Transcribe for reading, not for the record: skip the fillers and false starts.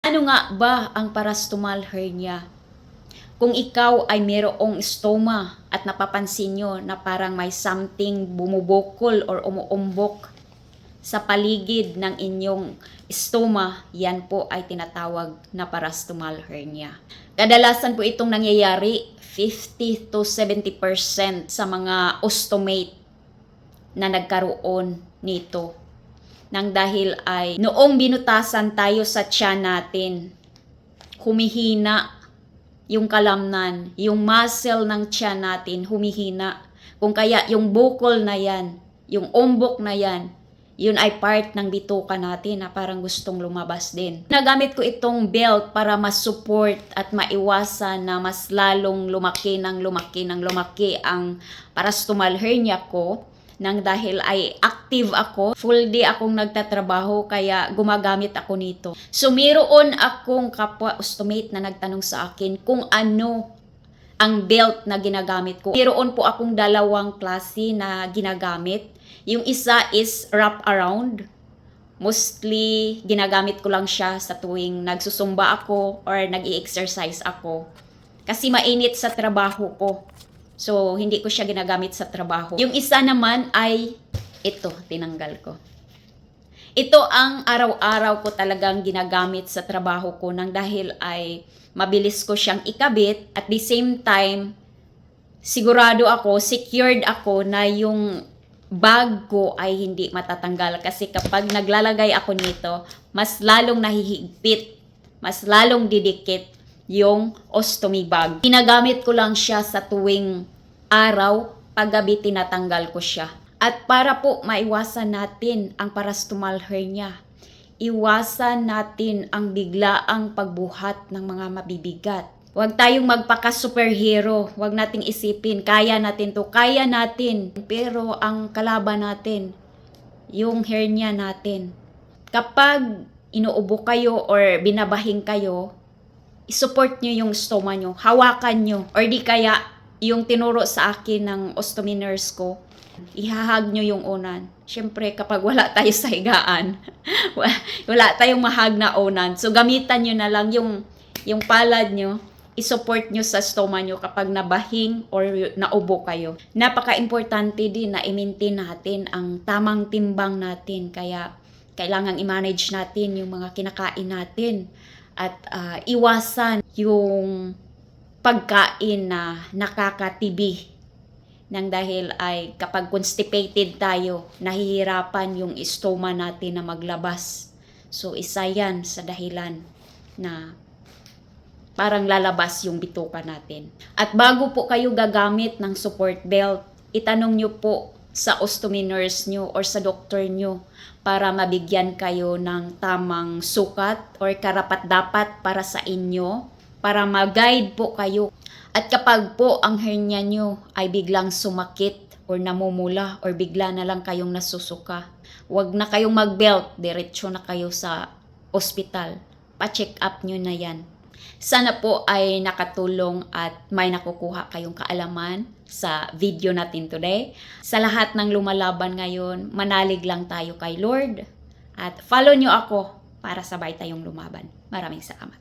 Ano nga ba ang parastomel hernia? Kung ikaw ay mayroong stoma at napapansin nyo na parang may something bumubukol or umuumbok sa paligid ng inyong stoma, yan po ay tinatawag na parastomel hernia. Kadalasan po itong nangyayari 50 to 70% sa mga ostomate na nagkaroon nito. Nang dahil ay noong binutasan tayo sa tiyan natin, humihina yung kalamnan, yung muscle ng tiyan natin humihina. Kung kaya yung bukol na yan, yung umbok na yan, yun ay part ng bituka natin na parang gustong lumabas din. Nagamit ko itong belt para ma-support at maiwasan na mas lalong lumaki ang parastomel hernia ko. Nang dahil ay active ako, full day akong nagtatrabaho kaya gumagamit ako nito. So mayroon akong kapwa ostomate na nagtanong sa akin kung ano ang belt na ginagamit ko. Mayroon po akong dalawang klase na ginagamit. Yung isa is wrap around. Mostly ginagamit ko lang siya sa tuwing nagsusumba ako or nag-i-exercise ako. Kasi mainit sa trabaho ko. So, hindi ko siya ginagamit sa trabaho. Yung isa naman ay ito, tinanggal ko. Ito ang araw-araw ko talagang ginagamit sa trabaho ko nang dahil ay mabilis ko siyang ikabit. At the same time, secured ako na yung bag ko ay hindi matatanggal. Kasi kapag naglalagay ako nito, mas lalong nahihigpit, mas lalong didikit yung ostomy bag. Ginagamit ko lang siya sa tuwing araw, paggabi tinatanggal ko siya. At para po maiwasan natin ang parastomel hernia, iwasan natin ang biglaang pagbuhat ng mga mabibigat. Huwag tayong magpaka-superhero. Huwag nating isipin, kaya natin to, kaya natin. Pero ang kalaban natin, yung hernia natin. Kapag inuubo kayo or binabahing kayo, isupport nyo yung stoma nyo, hawakan nyo, or di kaya yung tinuro sa akin ng ostomy nurse ko, ihahag nyo yung unan. Siyempre, kapag wala tayo sa higaan, wala tayong mahag na unan. So, gamitan nyo na lang yung palad nyo, isupport nyo sa stoma nyo kapag nabahing or naubo kayo. Napaka-importante din na i-maintain natin ang tamang timbang natin. Kaya, kailangang i-manage natin yung mga kinakain natin. At iwasan yung pagkain na nakakatibi. Nang dahil ay kapag constipated tayo, nahihirapan yung stoma natin na maglabas. So isa yan sa dahilan na parang lalabas yung bituka natin. At bago po kayo gagamit ng support belt, itanong nyo po sa ostomy nurse nyo or sa doktor nyo para mabigyan kayo ng tamang sukat or karapat-dapat para sa inyo, para mag-guide po kayo. At kapag po ang hernia nyo ay biglang sumakit or namumula or bigla na lang kayong nasusuka, huwag na kayong mag-belt, diretso na kayo sa ospital. Pa-check up nyo na yan. Sana po ay nakatulong at may nakukuha kayong kaalaman sa video natin today. Sa lahat ng lumalaban ngayon, manalig lang tayo kay Lord at follow nyo ako para sabay tayong lumaban. Maraming salamat.